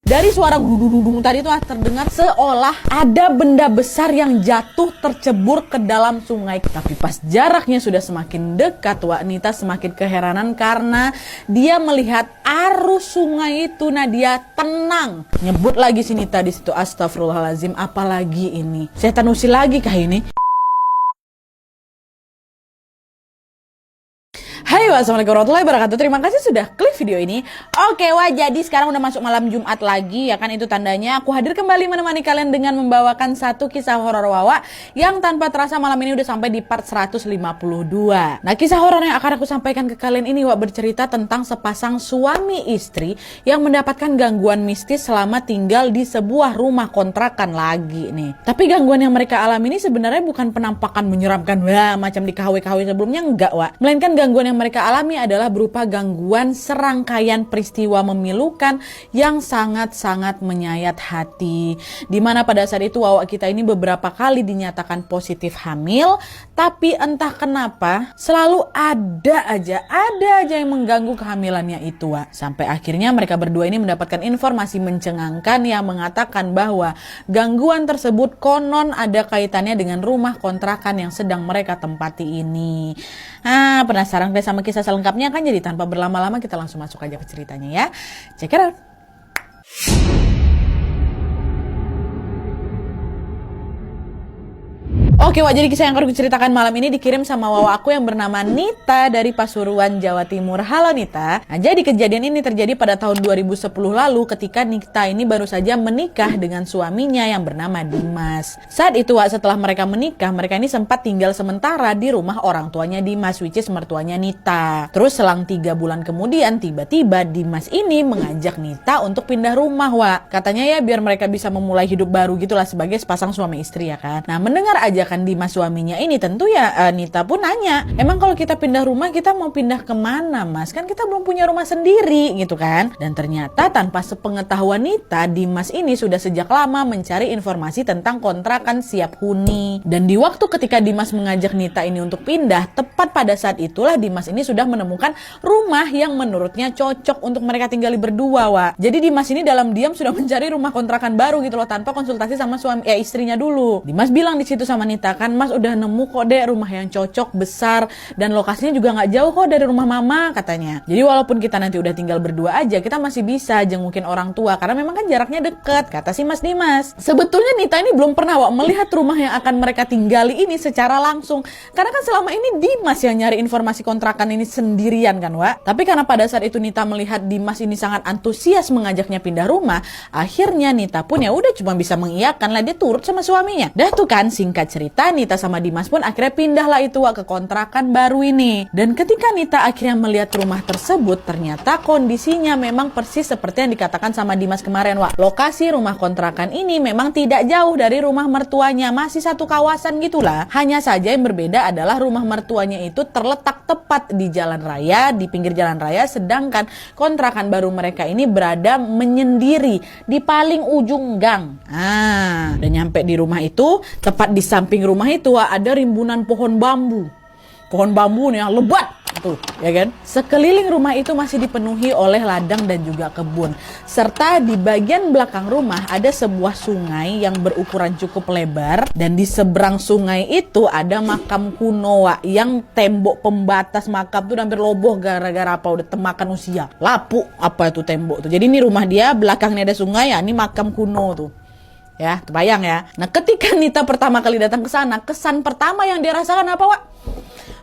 Dari suara gudung tadi tuh terdengar seolah ada benda besar yang jatuh tercebur ke dalam sungai. Tapi pas jaraknya sudah semakin dekat, Nita semakin keheranan karena dia melihat arus sungai itu. Nah, dia tenang. Nyebut lagi si Nita di situ, astagfirullahalazim, apalagi ini? Setan usil lagi kah ini? Hai, wassalamualaikum warahmatullahi wabarakatuh. Terima kasih sudah klik video ini. Oke, jadi sekarang udah masuk malam Jumat lagi, ya kan, itu tandanya aku hadir kembali menemani kalian dengan membawakan satu kisah horor Wawa yang tanpa terasa malam ini udah sampai di part 152. Nah, kisah horor yang akan aku sampaikan ke kalian ini bercerita tentang sepasang suami istri yang mendapatkan gangguan mistis selama tinggal di sebuah rumah kontrakan lagi nih. Tapi gangguan yang mereka alami ini sebenarnya bukan penampakan menyeramkan macam di KW-KW sebelumnya, enggak, melainkan gangguan yang mereka alami adalah berupa gangguan serangkaian peristiwa memilukan yang sangat-sangat menyayat hati. Dimana pada saat itu Wawa kita ini beberapa kali dinyatakan positif hamil, tapi entah kenapa selalu ada aja yang mengganggu kehamilannya itu, Sampai akhirnya mereka berdua ini mendapatkan informasi mencengangkan yang mengatakan bahwa gangguan tersebut konon ada kaitannya dengan rumah kontrakan yang sedang mereka tempati ini. Penasaran sama kisah selengkapnya kan? Jadi tanpa berlama-lama kita langsung masuk aja ke ceritanya ya. Check it out. Oke, jadi kisah yang akan aku ceritakan malam ini dikirim sama Wawa aku yang bernama Nita dari Pasuruan, Jawa Timur. Halo Nita. Nah, jadi kejadian ini terjadi pada tahun 2010 lalu ketika Nita ini baru saja menikah dengan suaminya yang bernama Dimas. Saat itu setelah mereka menikah, mereka ini sempat tinggal sementara di rumah orang tuanya Dimas, which is mertuanya Nita. Terus selang 3 bulan kemudian tiba-tiba Dimas ini mengajak Nita untuk pindah rumah, Katanya ya biar mereka bisa memulai hidup baru gitulah sebagai sepasang suami istri, ya kan. Nah, mendengar ajakan Dimas suaminya ini tentu ya Nita pun nanya, emang kalau kita pindah rumah kita mau pindah kemana, Mas? Kan kita belum punya rumah sendiri gitu kan. Dan ternyata tanpa sepengetahuan Nita, Dimas ini sudah sejak lama mencari informasi tentang kontrakan siap huni. Dan di waktu ketika Dimas mengajak Nita ini untuk pindah, tepat pada saat itulah Dimas ini sudah menemukan rumah yang menurutnya cocok untuk mereka tinggali berdua, Jadi Dimas ini dalam diam sudah mencari rumah kontrakan baru gitu loh, tanpa konsultasi sama istrinya dulu. Dimas bilang di situ sama Nita, kan Mas udah nemu kok deh rumah yang cocok, besar, dan lokasinya juga nggak jauh kok dari rumah mama, katanya. Jadi walaupun kita nanti udah tinggal berdua aja, kita masih bisa jengukin orang tua karena memang kan jaraknya deket, kata si Mas Dimas. Sebetulnya Nita ini belum pernah melihat rumah yang akan mereka tinggali ini secara langsung, karena kan selama ini Dimas yang nyari informasi kontrakan ini sendirian kan, Tapi karena pada saat itu Nita melihat Dimas ini sangat antusias mengajaknya pindah rumah, akhirnya Nita pun ya udah cuma bisa mengiyakan lah, dia turut sama suaminya. Dah tuh kan, singkat cerita Nita sama Dimas pun akhirnya pindahlah itu ke kontrakan baru ini. Dan ketika Nita akhirnya melihat rumah tersebut, ternyata kondisinya memang persis seperti yang dikatakan sama Dimas kemarin, Lokasi rumah kontrakan ini memang tidak jauh dari rumah mertuanya, masih satu kawasan gitulah. Hanya saja yang berbeda adalah rumah mertuanya itu terletak tepat di jalan raya, di pinggir jalan raya, sedangkan kontrakan baru mereka ini berada menyendiri di paling ujung gang. Dan nyampe di rumah itu, tepat di samping rumah itu ada rimbunan pohon bambu. Pohon bambu nih yang lebat tuh, ya kan? Sekeliling rumah itu masih dipenuhi oleh ladang dan juga kebun. Serta di bagian belakang rumah ada sebuah sungai yang berukuran cukup lebar, dan di seberang sungai itu ada makam kuno, yang tembok pembatas makam tuh hampir roboh gara-gara apa? Udah temakan usia. Lapuk apa itu tembok tuh. Jadi ini rumah dia, belakangnya ada sungai, ini makam kuno tuh. Ya, terbayang ya. Nah, ketika Nita pertama kali datang ke sana, kesan pertama yang dia rasakan apa,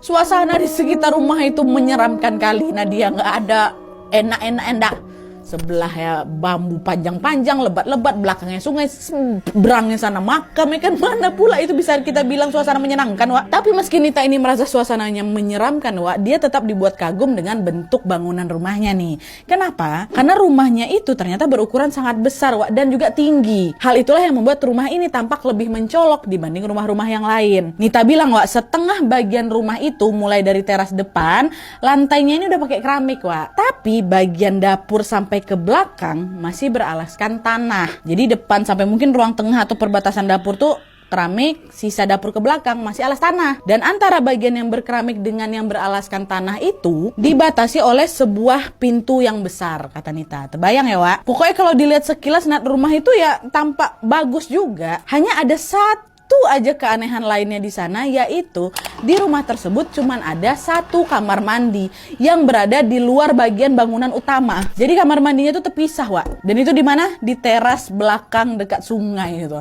Suasana di sekitar rumah itu menyeramkan kali. Nah, dia nggak ada enak-enak. Sebelah ya bambu panjang-panjang, lebat-lebat, belakangnya sungai, seberangnya sana makam, kan mana pula itu bisa kita bilang suasana menyenangkan, Tapi meski Nita ini merasa suasananya menyeramkan, dia tetap dibuat kagum dengan bentuk bangunan rumahnya nih. Kenapa? Karena rumahnya itu ternyata berukuran sangat besar, dan juga tinggi. Hal itulah yang membuat rumah ini tampak lebih mencolok dibanding rumah-rumah yang lain. Nita bilang, setengah bagian rumah itu mulai dari teras depan, lantainya ini udah pakai keramik, Tapi bagian dapur sampai ke belakang masih beralaskan tanah. Jadi depan sampai mungkin ruang tengah atau perbatasan dapur tuh keramik, sisa dapur ke belakang masih alas tanah. Dan antara bagian yang berkeramik dengan yang beralaskan tanah itu dibatasi oleh sebuah pintu yang besar, kata Nita. Terbayang ya, Wak? Pokoknya kalau dilihat sekilas rumah itu ya tampak bagus juga. Hanya ada satu aja keanehan lainnya di sana, yaitu di rumah tersebut cuman ada satu kamar mandi yang berada di luar bagian bangunan utama. Jadi kamar mandinya itu terpisah, Wak. Dan itu di mana? Di teras belakang dekat sungai itu.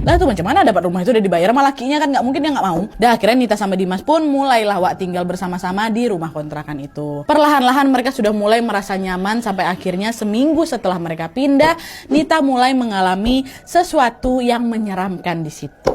Lah tuh macam mana dapat rumah itu udah dibayar sama lakinya kan, nggak mungkin dia nggak mau. Dah akhirnya Nita sama Dimas pun mulailah Wak tinggal bersama-sama di rumah kontrakan itu. Perlahan-lahan mereka sudah mulai merasa nyaman sampai akhirnya seminggu setelah mereka pindah, Nita mulai mengalami sesuatu yang menyeramkan di situ.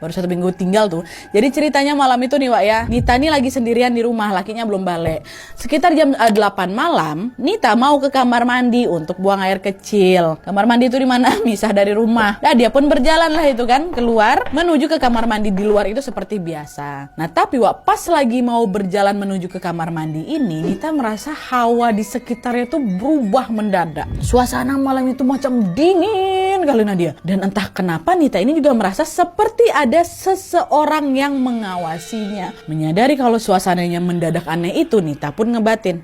Baru 1 minggu tinggal tuh. Jadi ceritanya malam itu nih, Wak ya. Nita nih lagi sendirian di rumah, lakinya belum balik. Sekitar jam 8 malam, Nita mau ke kamar mandi untuk buang air kecil. Kamar mandi itu di mana? Misah dari rumah. Nah, dia pun berjalan lah itu kan, keluar menuju ke kamar mandi di luar itu seperti biasa. Nah, tapi Wak, pas lagi mau berjalan menuju ke kamar mandi ini, Nita merasa hawa di sekitarnya itu berubah mendadak. Suasana malam itu macam dingin kali Nadia. Dan entah kenapa Nita ini juga merasa seperti ada seseorang yang mengawasinya. Menyadari kalau suasananya mendadak aneh itu, Nita pun ngebatin,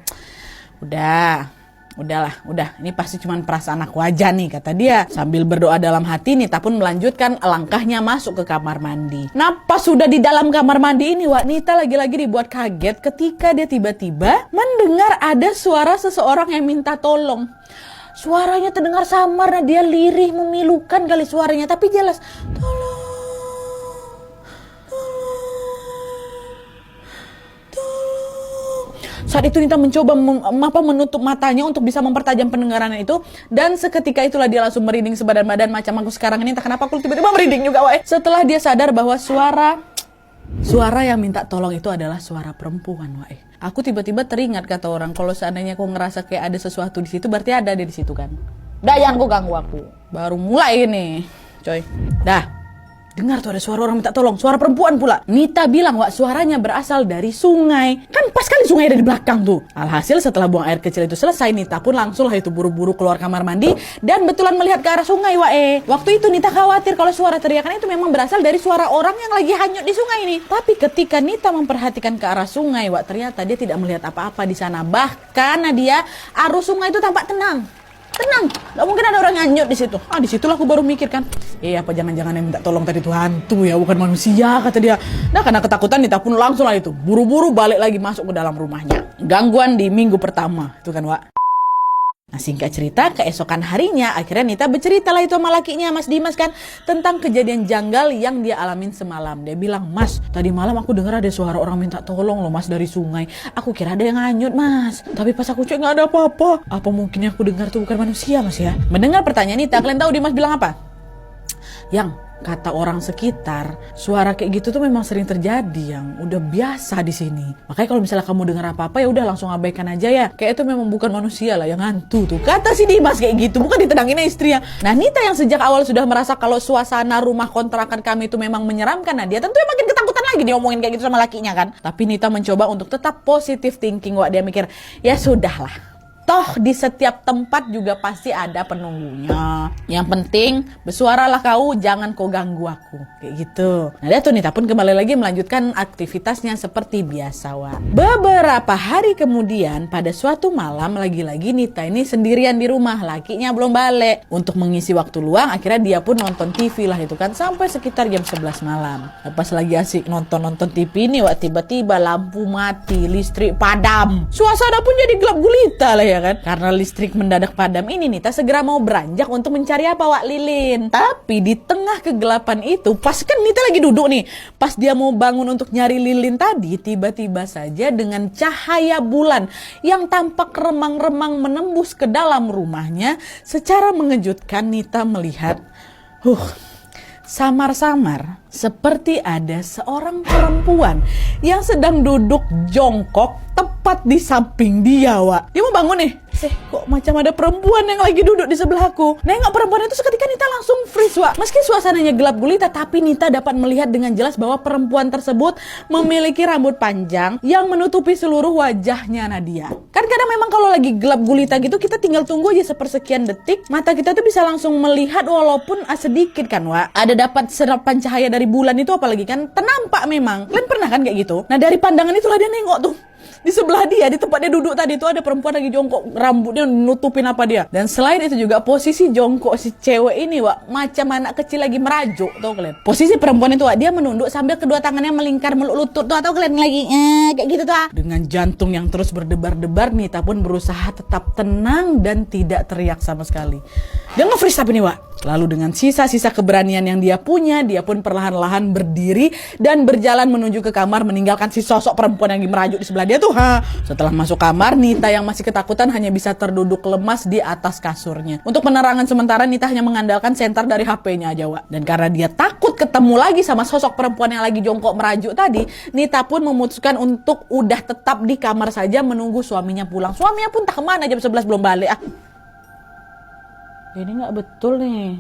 udah, ini pasti cuma perasaan aku aja nih, kata dia. Sambil berdoa dalam hati, Nita pun melanjutkan langkahnya masuk ke kamar mandi. Nah, pas sudah di dalam kamar mandi ini, Wak, Nita lagi-lagi dibuat kaget ketika dia tiba-tiba mendengar ada suara seseorang yang minta tolong. Suaranya terdengar samar, nah dia lirih memilukan kali suaranya, tapi jelas, tolong. Saat itu Nita mencoba menutup matanya untuk bisa mempertajam pendengarannya itu, dan seketika itulah dia langsung merinding sebadan badan macam aku sekarang ini. Entah kenapa aku tiba-tiba merinding juga, Wak. Setelah dia sadar bahwa suara yang minta tolong itu adalah suara perempuan, Wak. Aku tiba-tiba teringat kata orang, kalau seandainya aku ngerasa kayak ada sesuatu di situ, berarti ada dia di situ kan. Dah, yang ganggu aku. Baru mulai ini, coy. Dah. Dengar tuh ada suara orang minta tolong, suara perempuan pula. Nita bilang, Wak, suaranya berasal dari sungai. Kan pas kali sungai ada di belakang tuh. Alhasil setelah buang air kecil itu selesai, Nita pun langsung lah itu buru-buru keluar kamar mandi dan betulan melihat ke arah sungai, Wak. Waktu itu Nita khawatir kalau suara teriakan itu memang berasal dari suara orang yang lagi hanyut di sungai ini. Tapi ketika Nita memperhatikan ke arah sungai, Wak, ternyata dia tidak melihat apa-apa di sana. Bahkan Nadia, arus sungai itu tampak tenang. Gak mungkin ada orang hanyut di situ. Disitulah aku baru mikir kan, apa jangan-jangan yang minta tolong tadi itu hantu ya, bukan manusia, kata dia. Nah, karena ketakutan Nita pun langsung lah itu buru-buru balik lagi masuk ke dalam rumahnya. Gangguan di minggu pertama itu kan, Wak. Nah, singkat cerita, keesokan harinya akhirnya Nita bercerita lah itu sama lakinya, Mas Dimas kan, tentang kejadian janggal yang dia alamin semalam. Dia bilang, Mas, tadi malam aku dengar ada suara orang minta tolong loh, Mas, dari sungai. Aku kira ada yang hanyut, Mas. Tapi pas aku cek gak ada apa-apa. Apa mungkin yang aku dengar tuh bukan manusia, Mas ya? Mendengar pertanyaan Nita, kalian tahu Dimas bilang apa? Yang kata orang sekitar, suara kayak gitu tuh memang sering terjadi, yang udah biasa di sini. Makanya kalau misalnya kamu dengar apa-apa ya udah langsung abaikan aja ya. Kayak itu memang bukan manusia lah yang hantu tuh. Kata si Dimas kayak gitu, bukan ditendangin istrinya. Nah, Nita yang sejak awal sudah merasa kalau suasana rumah kontrakan kami itu memang menyeramkan, nah dia tentu makin ketakutan lagi diomongin kayak gitu sama lakinya kan. Tapi Nita mencoba untuk tetap positive thinking, Wak. Dia mikir, ya sudahlah. Toh di setiap tempat juga pasti ada penunggunya. Yang penting bersuaralah kau, jangan kau ganggu aku. Kayak gitu. Nah, dia tuh Nita pun kembali lagi melanjutkan aktivitasnya seperti biasa, Wak. Beberapa hari kemudian pada suatu malam lagi-lagi Nita ini sendirian di rumah, lakinya belum balik. Untuk mengisi waktu luang akhirnya dia pun nonton TV lah itu kan sampai sekitar jam 11 malam. Pas lagi asik nonton TV ini, Wak, tiba-tiba lampu mati, listrik padam. Suasana pun jadi gelap gulita lah ya kan. Karena listrik mendadak padam ini, Nita segera mau beranjak untuk mencari apa, Wak, lilin. Tapi di tengah kegelapan itu, pas kan Nita lagi duduk nih, pas dia mau bangun untuk nyari lilin tadi, tiba-tiba saja dengan cahaya bulan yang tampak remang-remang menembus ke dalam rumahnya, secara mengejutkan Nita melihat samar-samar Seperti ada seorang perempuan yang sedang duduk jongkok tepat di samping dia, Wak. Dia mau bangun nih. Kok macam ada perempuan yang lagi duduk di sebelahku. Nengok perempuan itu, seketika Nita langsung freeze, Wak. Meski suasananya gelap gulita, tapi Nita dapat melihat dengan jelas bahwa perempuan tersebut memiliki rambut panjang yang menutupi seluruh wajahnya Nadia. Kan kadang memang kalau lagi gelap gulita gitu, kita tinggal tunggu aja sepersekian detik, mata kita tuh bisa langsung melihat walaupun sedikit kan, Wak. Ada dapat serapan cahaya dari bulan itu, apalagi kan ternampak memang. Kalian pernah kan kayak gitu? Nah, dari pandangan itulah dia nengok tuh. Di sebelah dia, di tempat dia duduk tadi itu ada perempuan lagi jongkok, rambutnya nutupin apa dia. Dan selain itu juga posisi jongkok si cewek ini, Wak, macam anak kecil lagi merajuk, tau kalian? Posisi perempuan itu, Wak, dia menunduk sambil kedua tangannya melingkar meluk lutut tuh, atau kalian lagi kayak gitu tuh. Dengan jantung yang terus berdebar-debar, Nita pun berusaha tetap tenang dan tidak teriak sama sekali. Dia nge-freeze tapi nih, Wak. Lalu dengan sisa-sisa keberanian yang dia punya, dia pun perlahan-lahan berdiri dan berjalan menuju ke kamar, meninggalkan si sosok perempuan yang merajuk di sebelah dia tuh. Setelah masuk kamar, Nita yang masih ketakutan hanya bisa terduduk lemas di atas kasurnya. Untuk penerangan sementara, Nita hanya mengandalkan senter dari HP-nya aja, Wak. Dan karena dia takut ketemu lagi sama sosok perempuan yang lagi jongkok merajuk tadi, Nita pun memutuskan untuk udah tetap di kamar saja menunggu suaminya pulang. Suaminya pun tak kemana, jam 11 belum balik. Ini nggak betul nih.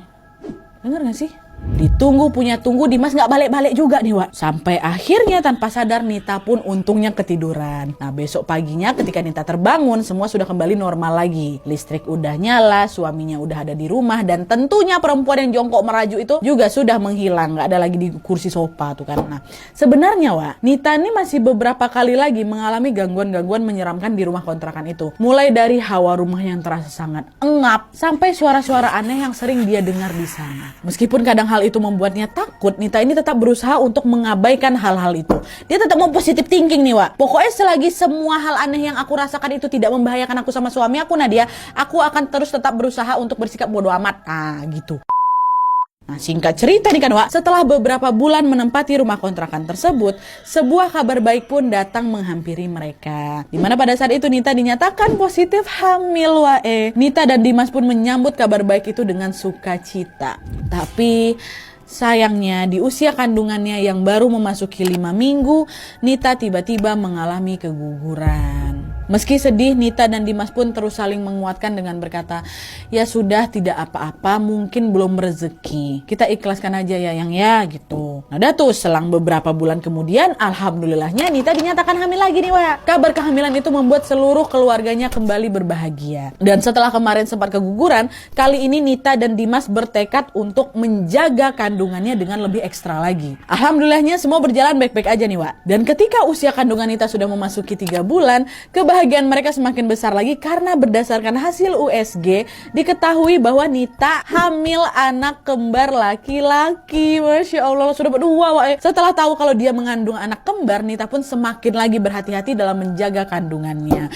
Dengar nggak sih? Ditunggu punya tunggu, Dimas nggak balik-balik juga nih, Wak. Sampai akhirnya tanpa sadar Nita pun untungnya ketiduran. Nah, besok paginya ketika Nita terbangun, semua sudah kembali normal lagi. Listrik udah nyala, suaminya udah ada di rumah, dan tentunya perempuan yang jongkok merajuk itu juga sudah menghilang, nggak ada lagi di kursi sofa tuh kan. Nah, sebenarnya, Wak, Nita ini masih beberapa kali lagi mengalami gangguan-gangguan menyeramkan di rumah kontrakan itu. Mulai dari hawa rumah yang terasa sangat engap, sampai suara-suara aneh yang sering dia dengar di sana. Meskipun kadang hal itu membuatnya takut, Nita ini tetap berusaha untuk mengabaikan hal-hal itu. Dia tetap mau positive thinking nih, Wak. Pokoknya selagi semua hal aneh yang aku rasakan itu tidak membahayakan aku sama suami aku, Nadia, aku akan terus tetap berusaha untuk bersikap bodo amat. Gitu. Nah, singkat cerita nih kan, Wak, setelah beberapa bulan menempati rumah kontrakan tersebut, sebuah kabar baik pun datang menghampiri mereka. Dimana pada saat itu Nita dinyatakan positif hamil, Wak. Nita dan Dimas pun menyambut kabar baik itu dengan sukacita. Tapi sayangnya di usia kandungannya yang baru memasuki 5 minggu, Nita tiba-tiba mengalami keguguran. Meski sedih, Nita dan Dimas pun terus saling menguatkan dengan berkata, ya sudah, tidak apa-apa, mungkin belum rezeki. Kita ikhlaskan aja ya, yang ya gitu. Nah, dah tuh selang beberapa bulan kemudian, alhamdulillahnya Nita dinyatakan hamil lagi nih, Wak. Kabar kehamilan itu membuat seluruh keluarganya kembali berbahagia. Dan setelah kemarin sempat keguguran, kali ini Nita dan Dimas bertekad untuk menjaga kandungannya dengan lebih ekstra lagi. Alhamdulillahnya semua berjalan baik-baik aja nih, Wak. Dan ketika usia kandungan Nita sudah memasuki 3 bulan, kebahagiaan mereka semakin besar lagi karena berdasarkan hasil USG diketahui bahwa Nita hamil anak kembar laki-laki. Masya Allah, sudah berdua, Wak. Setelah tahu kalau dia mengandung anak kembar, Nita pun semakin lagi berhati-hati dalam menjaga kandungannya.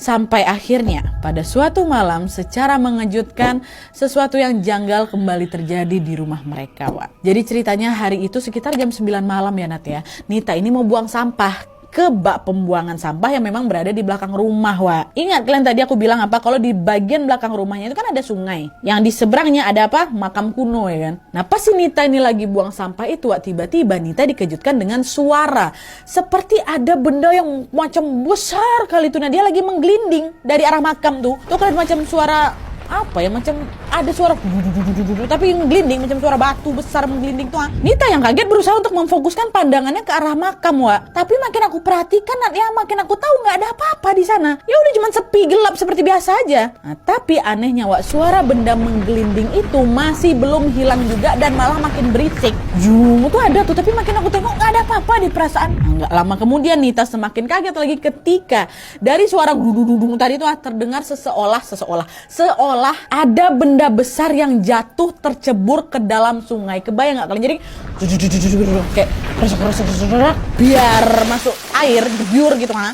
Sampai akhirnya pada suatu malam secara mengejutkan sesuatu yang janggal kembali terjadi di rumah mereka, Wak. Jadi ceritanya hari itu sekitar jam 9 malam ya, Nat ya. Nita ini mau buang sampah ke bak pembuangan sampah yang memang berada di belakang rumah, Wak. Ingat kalian tadi aku bilang apa? Kalau di bagian belakang rumahnya itu kan ada sungai. Yang di seberangnya ada apa? Makam kuno ya kan. Nah, pas si Nita ini lagi buang sampah itu, Wak, tiba-tiba Nita dikejutkan dengan suara. Seperti ada benda yang macam besar kali itu. Nah, dia lagi menggelinding dari arah makam tuh. Tuh kalian macam suara apa ya, macam ada suara tapi ngelinding macam suara batu besar menggelinding tuh. Nita yang kaget berusaha untuk memfokuskan pandangannya ke arah makam, Wak. Tapi makin aku perhatikan, ya makin aku tahu nggak ada apa-apa di sana. Ya udah cuma sepi gelap seperti biasa aja. Nah, tapi anehnya, Wak, suara benda menggelinding itu masih belum hilang juga dan malah makin berisik. Jung, tuh ada tuh, tapi makin aku tengok nggak ada apa-apa di perasaan. Nah, nggak lama kemudian Nita semakin kaget lagi ketika dari suara dudung tadi itu terdengar seolah ada benda besar yang jatuh tercebur ke dalam sungai. Kebayang nggak kalian? Jadi kayak biar masuk air biur gitu kan?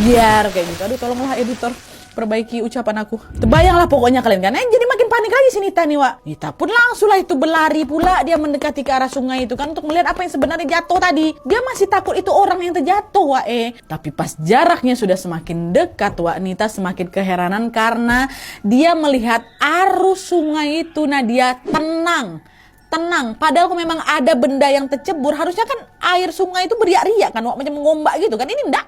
Biar kayak gitu. Aduh, tolonglah editor, perbaiki ucapan aku. Terbayanglah pokoknya kalian kan. Jadi makin panik lagi si Nita nih, Wak. Nita pun langsung lah itu berlari pula. Dia mendekati ke arah sungai itu kan untuk melihat apa yang sebenarnya jatuh tadi. Dia masih takut itu orang yang terjatuh, Wak. Tapi pas jaraknya sudah semakin dekat, Wak, Nita semakin keheranan karena dia melihat arus sungai itu. Nah, dia tenang. Padahal kalau memang ada benda yang tercebur, harusnya kan air sungai itu beriak-riak kan, Wak, macam mengombak gitu kan. Ini enggak.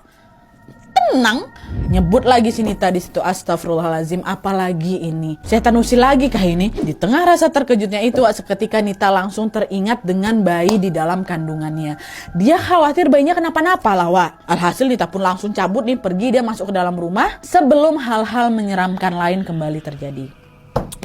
Tenang. Nyebut lagi si Nita di situ, astagfirullahalazim, apalagi ini? Setan usil lagi kah ini? Di tengah rasa terkejutnya itu, seketika Nita langsung teringat dengan bayi di dalam kandungannya. Dia khawatir bayinya kenapa-napa lah, Wak. Alhasil Nita pun langsung cabut nih, pergi dia masuk ke dalam rumah sebelum hal-hal menyeramkan lain kembali terjadi.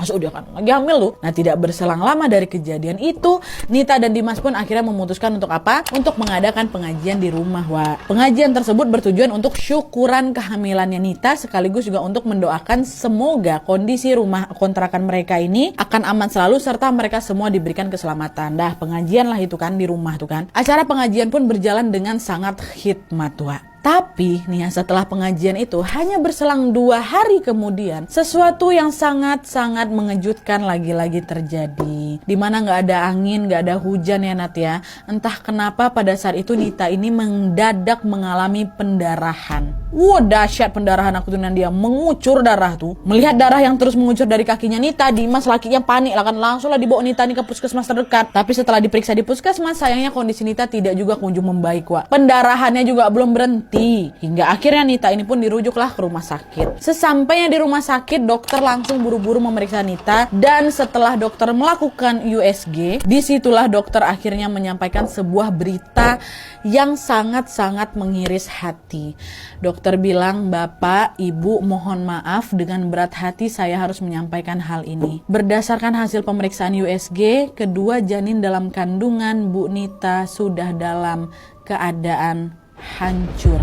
Masuk dia kan lagi hamil tuh. Nah, tidak berselang lama dari kejadian itu, Nita dan Dimas pun akhirnya memutuskan untuk apa? Untuk mengadakan pengajian di rumah, Wak. Pengajian tersebut bertujuan untuk syukuran kehamilannya Nita, sekaligus juga untuk mendoakan semoga kondisi rumah kontrakan mereka ini akan aman selalu serta mereka semua diberikan keselamatan. Dah, pengajian lah itu kan di rumah tuh kan. Acara pengajian pun berjalan dengan sangat khidmat, Wak. Tapi nih, setelah pengajian itu hanya berselang 2 hari kemudian, sesuatu yang sangat-sangat mengejutkan lagi-lagi terjadi. Dimana gak ada angin, gak ada hujan ya Nat ya. Entah kenapa pada saat itu Nita ini mendadak mengalami pendarahan. Wah, dahsyat pendarahan aku tuh, dan dia mengucur darah tuh. Melihat darah yang terus mengucur dari kakinya Nita, Dimas lakinya panik lah kan, langsung lah dibawa Nita nih ke puskesmas terdekat. Tapi setelah diperiksa di puskesmas, sayangnya kondisi Nita tidak juga kunjung membaik, Wak. Pendarahannya juga belum berhenti. Hingga akhirnya Nita ini pun dirujuklah ke rumah sakit. Sesampainya di rumah sakit, dokter langsung buru-buru memeriksa Nita, dan setelah dokter melakukan USG, disitulah dokter akhirnya menyampaikan sebuah berita yang sangat-sangat mengiris hati. Dokter bilang, "Bapak, Ibu, mohon maaf dengan berat hati saya harus menyampaikan hal ini. Berdasarkan hasil pemeriksaan USG, kedua janin dalam kandungan Bu Nita sudah dalam keadaan hancur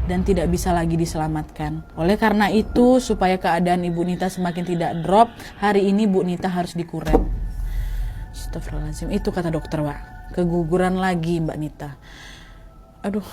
dan tidak bisa lagi diselamatkan. Oleh karena itu, supaya keadaan Ibu Nita semakin tidak drop, hari ini Bu Nita harus dikurep." Astagfirullahaladzim, itu kata dokter, Wak. Keguguran lagi Mbak Nita. Aduh,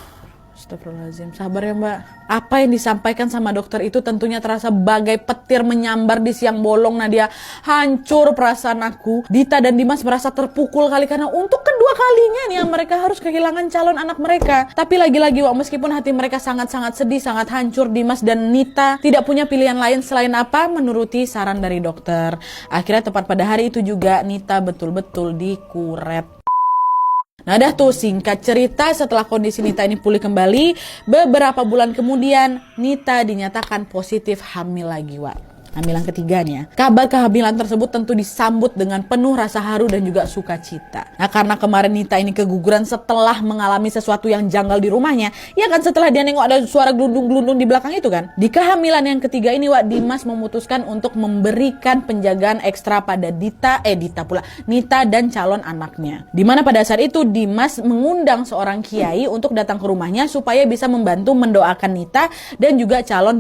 astagfirullahaladzim, sabar ya Mbak. Apa yang disampaikan sama dokter itu tentunya terasa bagai petir menyambar di siang bolong. Nah, dia hancur perasaan aku. Dita dan Dimas merasa terpukul kali karena untuk kedua kalinya nih mereka harus kehilangan calon anak mereka. Tapi lagi-lagi, Wak, meskipun hati mereka sangat-sangat sedih, sangat hancur, Dimas dan Nita tidak punya pilihan lain selain apa? Menuruti saran dari dokter. Akhirnya tepat pada hari itu juga Nita betul-betul dikurep. Nah, dah tuh singkat cerita, setelah kondisi Nita ini pulih kembali, beberapa bulan kemudian Nita dinyatakan positif hamil lagi, Wak. Hamilan ketiganya. Kabar kehamilan tersebut tentu disambut dengan penuh rasa haru dan juga sukacita. Nah, karena kemarin Nita ini keguguran setelah mengalami sesuatu yang janggal di rumahnya, ya kan, setelah dia nengok ada suara gelundung-gelundung di belakang itu kan. Di kehamilan yang ketiga ini, Wak, Dimas memutuskan untuk memberikan penjagaan ekstra pada Nita dan calon anaknya. Dimana pada saat itu Dimas mengundang seorang kiai untuk datang ke rumahnya supaya bisa membantu mendoakan Nita dan juga calon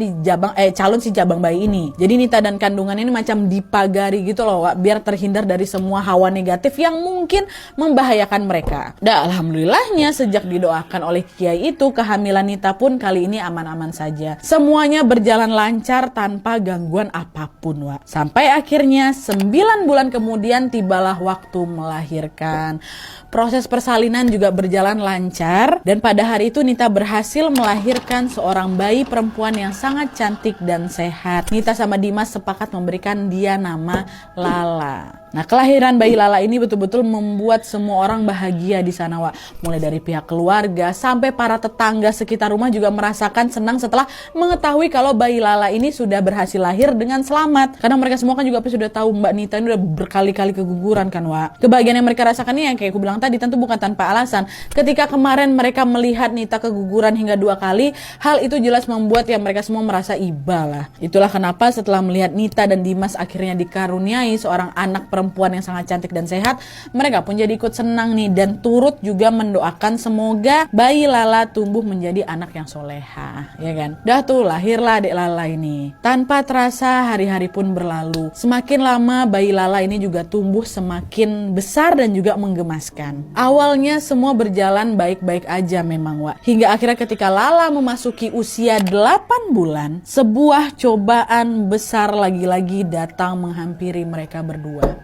si jabang bayi ini. Jadi Nita dan kandungan ini macam dipagari gitu loh, Wak, biar terhindar dari semua hawa negatif yang mungkin membahayakan mereka. Dan alhamdulillahnya sejak didoakan oleh kiai itu, kehamilan Nita pun kali ini aman-aman saja. Semuanya berjalan lancar tanpa gangguan apapun, Wak. Sampai akhirnya 9 bulan kemudian tibalah waktu melahirkan. Proses persalinan juga berjalan lancar dan pada hari itu Nita berhasil melahirkan seorang bayi perempuan yang sangat cantik dan sehat. Nita sama Dimas sepakat memberikan dia nama Lala. Nah, kelahiran bayi Lala ini betul-betul membuat semua orang bahagia di sana, Wak. Mulai dari pihak keluarga sampai para tetangga sekitar rumah juga merasakan senang setelah mengetahui kalau bayi Lala ini sudah berhasil lahir dengan selamat. Karena mereka semua kan juga sudah tahu Mbak Nita ini udah berkali-kali keguguran kan, Wak. Kebahagiaan yang mereka rasakan ini yang kayak aku bilang tadi tentu bukan tanpa alasan. Ketika kemarin mereka melihat Nita keguguran hingga 2 kali, hal itu jelas membuat ya mereka semua merasa iba lah. Itulah kenapa setelah melihat Nita dan Dimas akhirnya dikaruniai seorang anak perempuan perempuan yang sangat cantik dan sehat. Mereka pun jadi ikut senang nih dan turut juga mendoakan semoga bayi Lala tumbuh menjadi anak yang soleha, ya kan? Dah tuh lahirlah adik Lala ini. Tanpa terasa hari-hari pun berlalu. Semakin lama bayi Lala ini juga tumbuh semakin besar dan juga menggemaskan. Awalnya semua berjalan baik-baik aja memang, Wak. Hingga akhirnya ketika Lala memasuki usia 8 bulan, sebuah cobaan besar lagi-lagi datang menghampiri mereka berdua.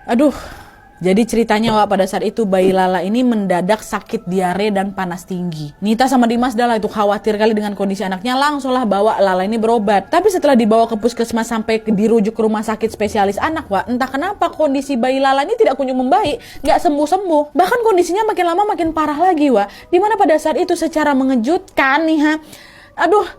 Aduh, jadi ceritanya, Wak, pada saat itu bayi Lala ini mendadak sakit diare dan panas tinggi. Nita sama Dimas dah lah itu khawatir kali dengan kondisi anaknya, langsunglah bawa Lala ini berobat. Tapi setelah dibawa ke puskesmas sampai dirujuk ke rumah sakit spesialis anak, Wak, entah kenapa kondisi bayi Lala ini tidak kunjung membaik, gak sembuh-sembuh. Bahkan kondisinya makin lama makin parah lagi, Wak. Dimana pada saat itu secara mengejutkan nih,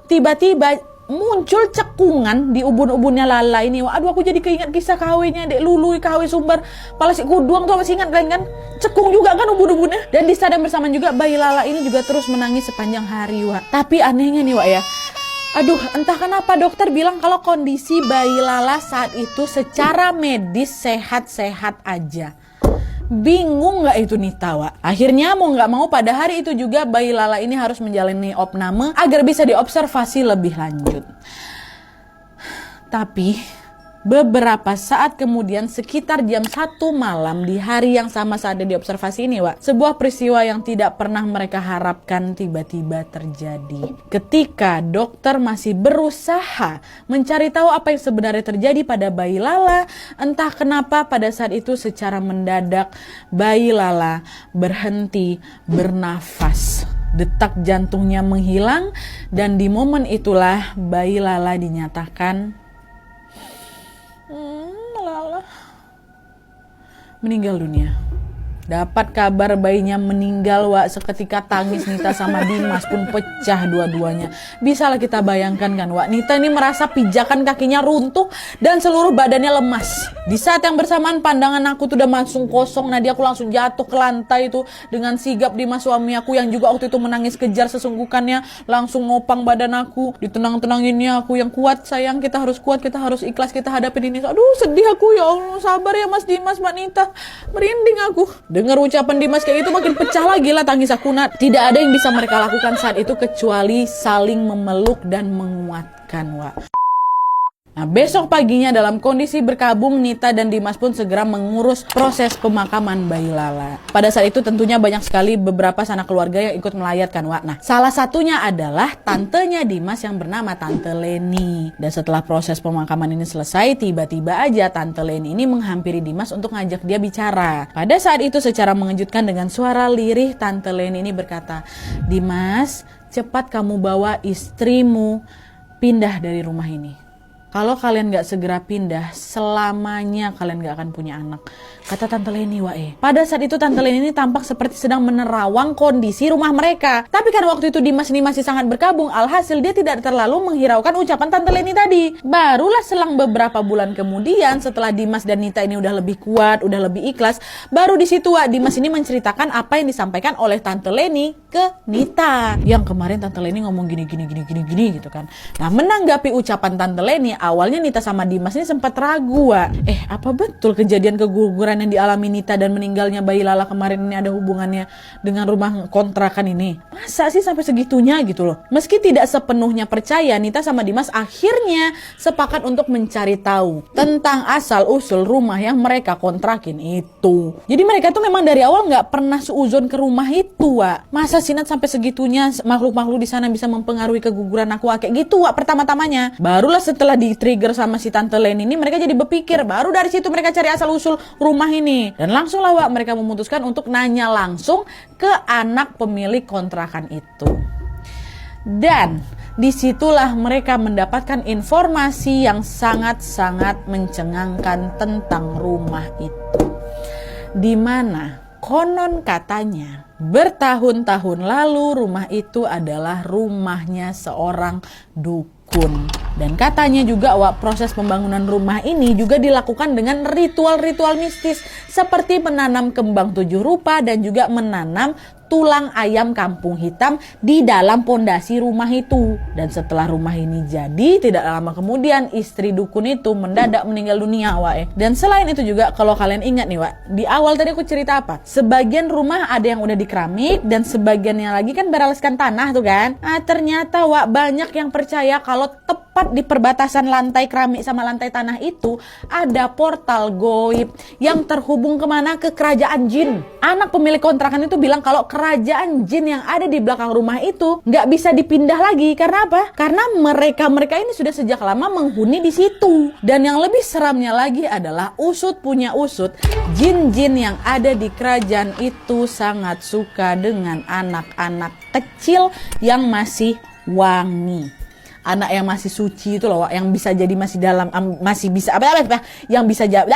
tiba-tiba muncul cekungan di ubun-ubunnya Lala ini. Aduh, aku jadi keinget kisah kawinnya Dek Lulu, kawin Sumber Palasi Kuduang tuh, masih ingat kalian kan? Cekung juga kan ubun-ubunnya. Dan di saat yang bersamaan juga bayi Lala ini juga terus menangis sepanjang hari, Wak. Tapi anehnya nih, Wak, ya. Aduh, entah kenapa dokter bilang kalau kondisi bayi Lala saat itu secara medis sehat-sehat aja. Bingung gak itu Nita, Wak? Akhirnya mau gak mau pada hari itu juga bayi Lala ini harus menjalani opname agar bisa diobservasi lebih lanjut. Tapi beberapa saat kemudian sekitar jam 1 malam di hari yang sama saat diobservasi ini, Wak, sebuah peristiwa yang tidak pernah mereka harapkan tiba-tiba terjadi. Ketika dokter masih berusaha mencari tahu apa yang sebenarnya terjadi pada bayi Lala, entah kenapa pada saat itu secara mendadak bayi Lala berhenti bernafas. Detak jantungnya menghilang dan di momen itulah bayi Lala dinyatakan Lala meninggal dunia. Dapat kabar bayinya meninggal, Wak, seketika tangis Nita sama Dimas pun pecah dua-duanya. Bisalah kita bayangkan kan, Wak, Nita ini merasa pijakan kakinya runtuh dan seluruh badannya lemas. Di saat yang bersamaan pandangan aku tuh udah langsung kosong. Nah, aku langsung jatuh ke lantai itu dengan sigap Dimas suami aku yang juga waktu itu menangis kejar sesungguhkannya langsung ngopang badan aku, ditenang-tenanginnya aku, yang kuat sayang, kita harus kuat, kita harus ikhlas, kita hadapin ini. Aduh, sedih aku, ya Allah, sabar ya Mas Dimas, Mbak Nita, merinding aku. Dengar ucapan Dimas kayak itu makin pecah lagi lah tangis aku, Nat. Tidak ada yang bisa mereka lakukan saat itu kecuali saling memeluk dan menguatkan, Wak. Nah, besok paginya dalam kondisi berkabung, Nita dan Dimas pun segera mengurus proses pemakaman bayi Lala. Pada saat itu tentunya banyak sekali beberapa sanak keluarga yang ikut melayatkan, Wak. Nah, salah satunya adalah tantenya Dimas yang bernama Tante Leni. Dan setelah proses pemakaman ini selesai, tiba-tiba aja Tante Leni ini menghampiri Dimas untuk ngajak dia bicara. Pada saat itu secara mengejutkan dengan suara lirih, Tante Leni ini berkata, "Dimas, cepat kamu bawa istrimu pindah dari rumah ini. Kalau kalian gak segera pindah, selamanya kalian gak akan punya anak," kata Tante Leni, Wak. Pada saat itu Tante Leni ini tampak seperti sedang menerawang kondisi rumah mereka. Tapi kan waktu itu Dimas ini masih sangat berkabung, alhasil dia tidak terlalu menghiraukan ucapan Tante Leni tadi. Barulah selang beberapa bulan kemudian, setelah Dimas dan Nita ini udah lebih kuat, udah lebih ikhlas, baru di situ, Wak, Dimas ini menceritakan apa yang disampaikan oleh Tante Leni ke Nita. Yang kemarin Tante Leni ngomong gini gitu kan. Nah, menanggapi ucapan Tante Leni, awalnya Nita sama Dimas ini sempat ragu, Wak. Apa betul kejadian keguguran yang dialami Nita dan meninggalnya bayi Lala kemarin ini ada hubungannya dengan rumah kontrakan ini? Masa sih sampai segitunya gitu loh? Meski tidak sepenuhnya percaya, Nita sama Dimas akhirnya sepakat untuk mencari tahu tentang asal-usul rumah yang mereka kontrakin itu. Jadi mereka tuh memang dari awal nggak pernah seuzon ke rumah itu, Wak. Masa sih Nat sampai segitunya makhluk-makhluk di sana bisa mempengaruhi keguguran aku, Wak? Kayak gitu, Wak, pertama-tamanya. Barulah setelah di-trigger sama si Tante Leni ini, mereka jadi berpikir, baru dari situ mereka cari asal-usul rumah ini. Dan langsung lah, Wak, mereka memutuskan untuk nanya langsung ke anak pemilik kontrakan itu. Dan disitulah mereka mendapatkan informasi yang sangat-sangat mencengangkan tentang rumah itu. Dimana konon katanya bertahun-tahun lalu rumah itu adalah rumahnya seorang dukun. dukun. Dan katanya juga proses pembangunan rumah ini juga dilakukan dengan ritual-ritual mistis seperti menanam kembang 7 rupa dan juga menanam tulang ayam kampung hitam di dalam pondasi rumah itu. Dan setelah rumah ini jadi, tidak lama kemudian istri dukun itu mendadak meninggal dunia, Wak. Dan selain itu juga kalau kalian ingat nih, Wak, di awal tadi aku cerita apa? Sebagian rumah ada yang udah di keramik dan sebagiannya lagi kan beralaskan tanah tuh kan. Nah, ternyata, Wak, banyak yang percaya kalau tepat di perbatasan lantai keramik sama lantai tanah itu ada portal goib yang terhubung kemana? Ke kerajaan jin. Anak pemilik kontrakan itu bilang kalau kerajaan jin yang ada di belakang rumah itu nggak bisa dipindah lagi. Karena apa? Karena mereka ini sudah sejak lama menghuni di situ. Dan yang lebih seramnya lagi adalah usut punya usut, jin-jin yang ada di kerajaan itu sangat suka dengan anak-anak kecil yang masih wangi. Anak yang masih suci itu loh, yang bisa jadi masih dalam, masih bisa yang bisa jadi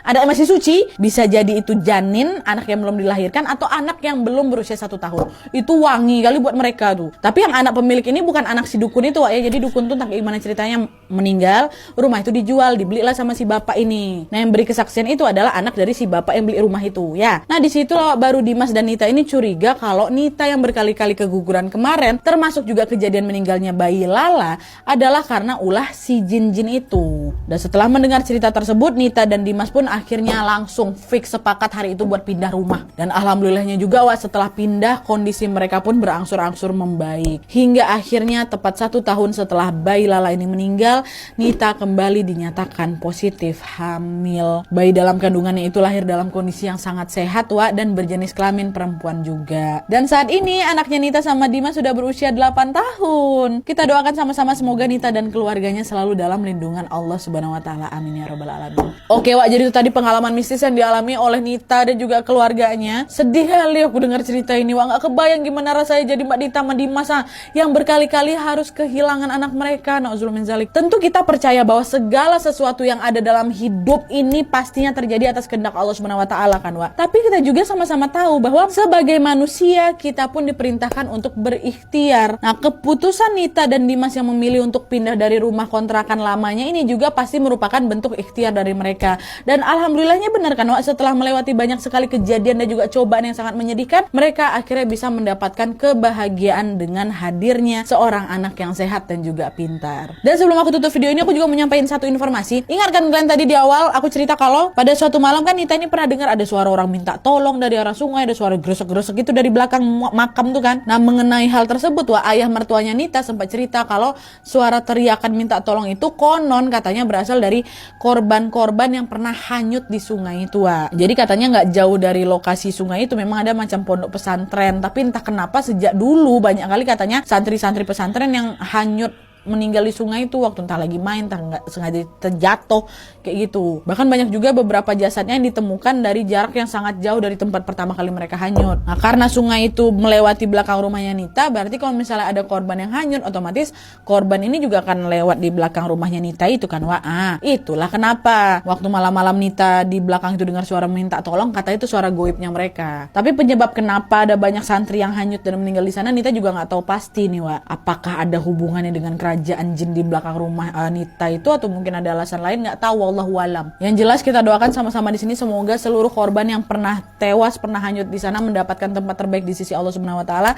anak yang masih suci, bisa jadi itu janin, anak yang belum dilahirkan atau anak yang belum berusia 1 tahun. Itu wangi kali buat mereka tuh. Tapi yang anak pemilik ini bukan anak si dukun itu, Wak, ya. Jadi dukun tuh entah gimana ceritanya meninggal, rumah itu dijual, dibelilah sama si bapak ini. Nah, yang beri kesaksian itu adalah anak dari si bapak yang beli rumah itu, ya. Nah, di situ loh baru Dimas dan Nita ini curiga kalau Nita yang berkali-kali keguguran kemarin, termasuk juga kejadian meninggalnya bayi Lala, adalah karena ulah si jin-jin itu. Dan setelah mendengar cerita tersebut, Nita dan Dimas pun akhirnya langsung fix sepakat hari itu buat pindah rumah. Dan alhamdulillahnya juga, Wak, setelah pindah kondisi mereka pun berangsur-angsur membaik. Hingga akhirnya tepat 1 tahun setelah bayi Lala ini meninggal, Nita kembali dinyatakan positif hamil. Bayi dalam kandungannya itu lahir dalam kondisi yang sangat sehat, Wak, dan berjenis kelamin perempuan juga. Dan saat ini anaknya Nita sama Dimas sudah berusia 8 tahun. Kita doakan sama-sama semoga Nita dan keluarganya selalu dalam lindungan Allah Subhanahu wa taala. Amin ya rabbal alamin. Oke, Wak, jadi itu tadi pengalaman mistis yang dialami oleh Nita dan juga keluarganya. Sedih kali aku dengar cerita ini, Wak. Gak kebayang gimana rasanya jadi Mbak Nita sama Dimas yang berkali-kali harus kehilangan anak mereka. Na'udzubillah min dzalik. Tentu kita percaya bahwa segala sesuatu yang ada dalam hidup ini pastinya terjadi atas kehendak Allah Subhanahu wa taala kan, Wak. Tapi kita juga sama-sama tahu bahwa sebagai manusia kita pun diperintahkan untuk berikhtiar. Nah, keputusan Nita dan Dimas yang memilih untuk pindah dari rumah kontrakan lamanya ini juga pasti merupakan bentuk ikhtiar dari mereka. Dan alhamdulillahnya benar kan, Wak, setelah melewati banyak sekali kejadian dan juga cobaan yang sangat menyedihkan, mereka akhirnya bisa mendapatkan kebahagiaan dengan hadirnya seorang anak yang sehat dan juga pintar. Dan sebelum aku tutup video ini, aku juga menyampaikan satu informasi. Ingatkan kalian tadi di awal aku cerita kalau pada suatu malam kan Nita ini pernah dengar ada suara orang minta tolong dari arah sungai, ada suara gresek-gresek itu dari belakang makam tuh kan. Nah, mengenai hal tersebut, Wak, ayah mertuanya Nita sempat cerita kalau suara teriakan minta tolong itu konon katanya berasal dari korban-korban yang pernah hanyut di sungai itu, Wak. Jadi katanya nggak jauh dari lokasi sungai itu memang ada macam pondok pesantren, tapi entah kenapa sejak dulu banyak kali katanya santri-santri pesantren yang hanyut meninggal di sungai itu waktu entah lagi main, entah nggak sengaja terjatuh kayak gitu. Bahkan banyak juga beberapa jasadnya yang ditemukan dari jarak yang sangat jauh dari tempat pertama kali mereka hanyut. Nah, karena sungai itu melewati belakang rumahnya Nita, berarti kalau misalnya ada korban yang hanyut, otomatis korban ini juga akan lewat di belakang rumahnya Nita itu kan, Wak. Itulah kenapa waktu malam-malam Nita di belakang itu dengar suara minta tolong, kata itu suara goibnya mereka. Tapi penyebab kenapa ada banyak santri yang hanyut dan meninggal di sana, Nita juga nggak tahu pasti nih, Wak. Apakah ada hubungannya dengan kerajaan jin di belakang rumah Nita itu atau mungkin ada alasan lain, nggak tahu, wallahu alam. Yang jelas kita doakan sama-sama di sini semoga seluruh korban yang pernah tewas, pernah hanyut di sana mendapatkan tempat terbaik di sisi Allah Subhanahu wa taala.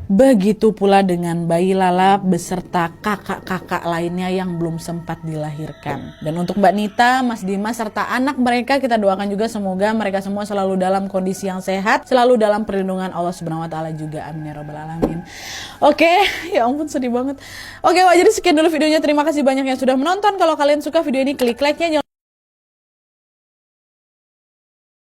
Begitu pula dengan bayi Lala beserta kakak-kakak lainnya yang belum sempat dilahirkan. Dan untuk Mbak Nita, Mas Dimas, serta anak mereka kita doakan juga semoga mereka semua selalu dalam kondisi yang sehat, selalu dalam perlindungan Allah Subhanahu wa taala juga. Amin ya rabbal alamin. Oke, ya ampun sedih banget. Oke, Wak, jadi sekian dulu videonya. Terima kasih banyak yang sudah menonton. Kalau kalian suka video ini, klik like-nya.